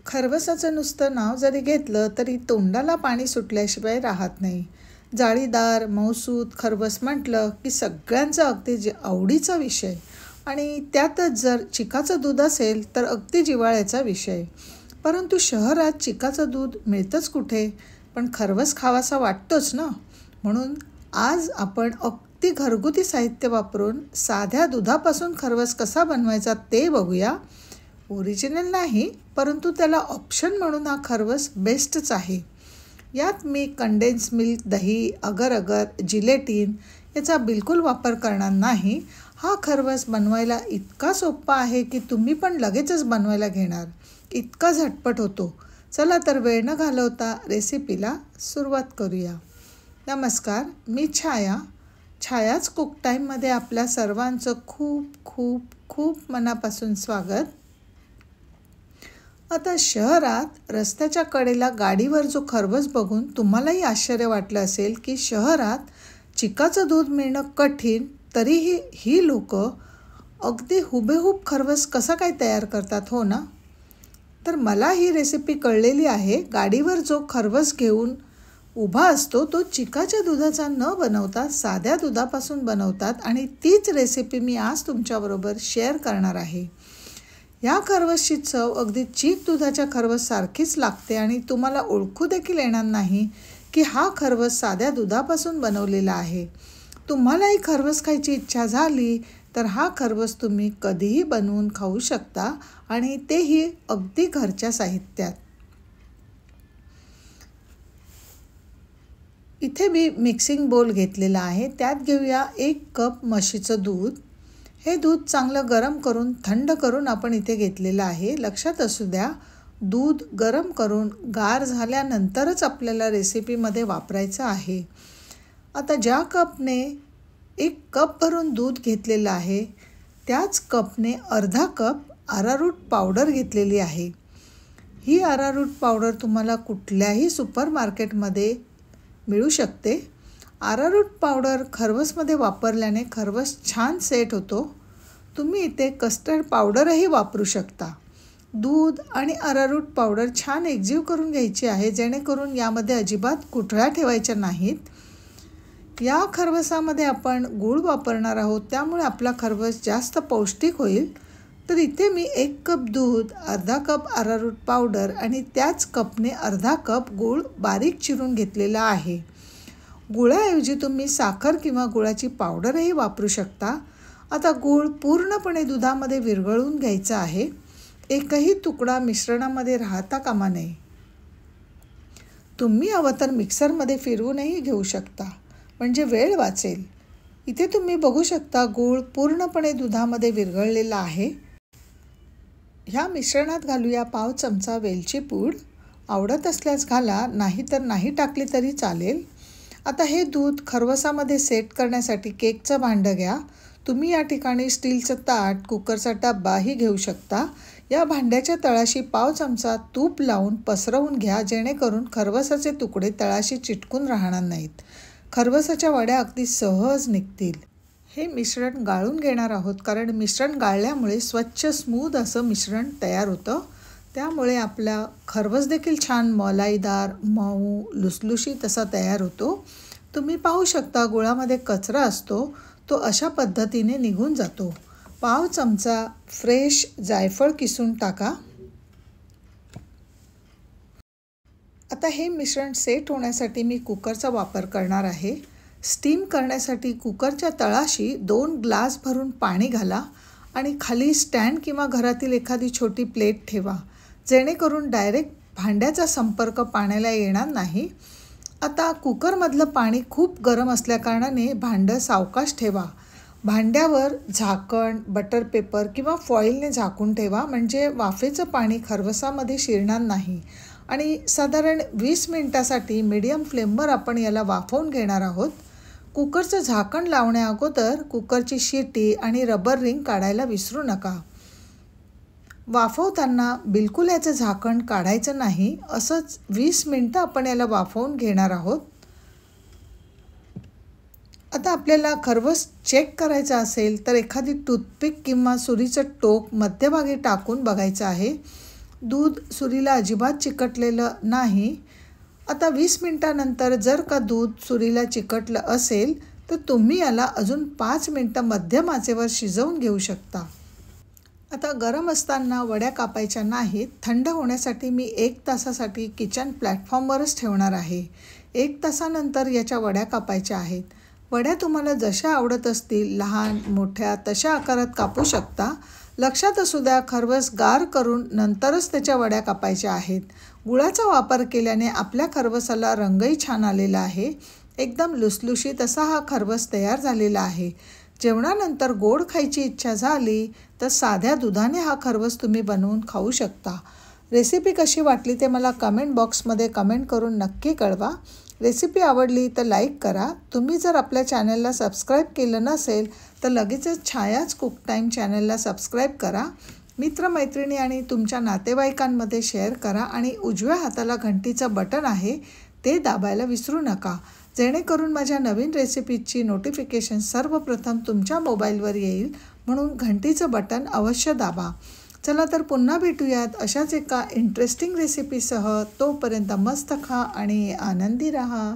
खरवसाचं नुसतं नाव जरी घेतलं तरी तोंडाला पाणी सुटल्याशिवाय राहत नाही. जाळीदार मऊसूत खरवस म्हटलं की सगळ्यांचा अगदी आवडीचा विषय आणि त्यातच जर चिकाचं दूध असेल तर अगदी जिव्हाळ्याचा विषय. परंतु शहरात चिकाचं दूध मिळतंच कुठे, पण खरवस खावासा वाटतोच ना. म्हणून आज आपण अगदी घरगुती साहित्य वापरून साध्या दुधापासून खरवस कसा बनवायचा ते बघूया. ओरिजिनल नाही, परंतु त्याला ऑप्शन म्हणून हा खरवस बेस्टच आहे. यात मी कंडेन्स मिल्क, दही, अगर अगर, जिलेटिन याचा बिलकुल वापर करणार नाही. हा खरवस बनवायला इतका सोपा आहे की तुम्ही पण लगेचच बनवायला घेणार, इतका झटपट होतो. चला तर वेळ न घालवता रेसिपीला सुरुवात करूया. नमस्कार, मी छायाच कुक टाईममध्ये आपल्या सर्वांचं खूप खूप खूप मनापासून स्वागत. आता शहरात रस्त्याच्या कडेला गाडीवर जो खरवस बघून तुम्हालाही आश्चर्य वाटलं असेल की शहरात चिकाचं दूध मिळणं कठीण, तरीही ही लोक अगदी हुबेहूब खरवस कसा काय तयार करतात, हो ना. तर मला ही रेसिपी कळलेली आहे. गाडीवर जो खरवस घेऊन उभा असतो तो चिकाच्या दुधाचा न बनवता साध्या दुधापासून बनवतात आणि तीच रेसिपी मी आज तुमच्याबरोबर शेअर करणार आहे. ह्या खरवसची चव अगदी चीक दुधाच्या खरवससारखीच लागते आणि तुम्हाला ओळखू देखील येणार नाही की हा खरवस साध्या दुधापासून बनवलेला आहे. तुम्हालाही खरवस खायची इच्छा झाली तर हा खरवस तुम्ही कधीही बनवून खाऊ शकता आणि तेही अगदी घरच्या साहित्यात. इथे मी मिक्सिंग बोल घेतलेला आहे. त्यात घेऊया 1 कप म्हशीचं दूध. हे दूध चांगलं गरम करून थंड करून आपण इथे घेतलेलं आहे. लक्षात असू द्या, दूध गरम करून गार झाल्यानंतरच आपल्याला रेसिपीमध्ये वापरायचं आहे. आता ज्या कपने 1 कप भरून दूध घेतलेलं आहे त्याच कपने अर्धा कप अरारूट पावडर घेतलेली आहे. ही अरारूट पावडर तुम्हाला कुठल्याही सुपर मार्केटमध्ये मिळू शकते. अरारूट पावडर खरवसमध्ये वापरल्याने खरवस छान सेट होतो. तुम्ही इथे कस्टर्ड पावडरही वापरू शकता. दूध आणि अरारूट पावडर छान एकजीव करून घ्यायची आहे, जेणेकरून यामध्ये अजिबात गुठळ्या ठेवायच्या नाहीत. या खरवसामध्ये आपण गूळ वापरणार आहोत, त्यामुळे आपला खरवस जास्त पौष्टिक होईल. तर इथे मी 1 कप दूध, अर्धा कप अरारूट पावडर आणि त्याच कपने अर्धा कप गूळ बारीक चिरून घेतलेला आहे. गुळाऐवजी तुम्ही साखर किंवा गुळाची पावडरही वापरू शकता. आता गूळ पूर्णपणे दुधामध्ये विरघळून घ्यायचा आहे. एकही तुकडा मिश्रणामध्ये राहता कामा नये. तुम्ही हवं तर मिक्सरमध्ये फिरवूनही घेऊ शकता, म्हणजे वेळ वाचेल. इथे तुम्ही बघू शकता गूळ पूर्णपणे दुधामध्ये विरघळलेला आहे. ह्या मिश्रणात घालूया पाव चमचा वेलची पूड. आवडत असल्यास घाला, नाही तर नाही टाकली तरी चालेल. आता हे दूध खरवसामध्ये सेट करण्यासाठी केकचं भांडं घ्या. तुम्ही या ठिकाणी स्टीलचं ताट, कुकरचा डब्बाही घेऊ शकता. या भांड्याच्या तळाशी पाव चमचा तूप लावून पसरवून घ्या, जेणेकरून खरवसाचे तुकडे तळाशी चिटकून राहणार नाहीत. खरवसाच्या वड्या अगदी सहज निघतील. हे मिश्रण गाळून घेणार आहोत, कारण मिश्रण गाळल्यामुळे स्वच्छ स्मूथ असं मिश्रण तयार होतं. त्यामुळे आपला खरवस देखील छान मलाईदार, मऊ, लुसलुशीत असा तयार होतो. तुम्ही पाहू शकता गुळामध्ये कचरा असतो, तो अशा पद्धतीने निघून जातो. पाव चमचा फ्रेश जायफळ किसून टाका. आता हे मिश्रण सेट होण्यासाठी मी कुकरचा वापर करणार आहे. स्टीम करण्यासाठी कुकरच्या तळाशी 2 ग्लास भरून पाणी घाला आणि खाली स्टँड किंवा घरातील एखादी छोटी प्लेट ठेवा, जेणेकरून डायरेक्ट भांड्याचा संपर्क पाण्याला येणार नाही. आता कुकरमधलं पाणी खूप गरम असल्याकारणाने भांडं सावकाश ठेवा. भांड्यावर झाकण, बटर पेपर किंवा फॉईलने झाकून ठेवा, म्हणजे वाफेचं पाणी खरवसामध्ये शिरणार नाही. आणि साधारण 20 मिनिटासाठी मीडियम फ्लेमवर आपण याला वाफवून घेणार आहोत. कुकरचं झाकण लावण्याअगोदर कुकरची शिटी आणि रबर रिंग काढायला विसरू नका. वाफवताना बिलकुल याचं झाकण काढायचं नाही. असंच 20 मिनिटं आपण याला वाफवून घेणार आहोत. आता आपल्याला खरवस चेक करायचा असेल तर एखादी टूथपिक किंवा सुरीचं टोक मध्यभागी टाकून बघायचं आहे. दूध सुरीला अजिबात चिकटलेलं नाही. आता 20 मिनटानंतर जर का दूध सुरीला चिकटलं असेल तर तुम्ही याला अजून 5 मिनटं मध्यम आचेवर शिजवून घेऊ शकता. आता गरम असताना वड्या कापायच्या नाहीत. थंड होण्यासाठी मी 1 तासासाठी किचन प्लॅटफॉर्मवरच ठेवणार आहे. 1 तासानंतर याच्या वड्या कापायच्या आहेत. वड्या तुम्हाला जशा आवडत असतील, लहान मोठ्या तशा आकारात कापू शकता. लक्षात असू द्या, खरवस गार करून नंतरच त्याच्या वड्या कापायच्या आहेत. गुळाचा वापर केल्याने आपल्या खरवसाला रंगही छान आलेला आहे. एकदम लुसलुशीत असा हा खरवस तयार झालेला आहे. जेवणानंतर गोड खायची इच्छा झाली तर साध्या दुधाने हा खरवस तुम्ही बनवून खाऊ शकता. रेसिपी कशी वाटली ते मला कमेंट बॉक्समध्ये कमेंट करून नक्की कळवा. रेसिपी आवडली तर लाईक करा. तुम्ही जर आपल्या चॅनलला सबस्क्राईब केलं नसेल तर लगेचच छायाच कुक टाईम चॅनलला सबस्क्राईब करा. मित्रमैत्रिणी आणि तुमच्या नातेवाईकांमध्ये शेअर करा आणि उजव्या हाताला घंटीचं बटन आहे ते दाबायला विसरू नका, जेणेकरून माझ्या नवीन रेसिपीची नोटिफिकेशन सर्वप्रथम तुमच्या मोबाईलवर येईल. म्हणून घंटीचं बटन अवश्य दाबा. चला तर पुन्हा भेटूयात अशाच एका इंटरेस्टिंग रेसिपीसह. तोपर्यंत मस्त खा आणि आनंदी राहा.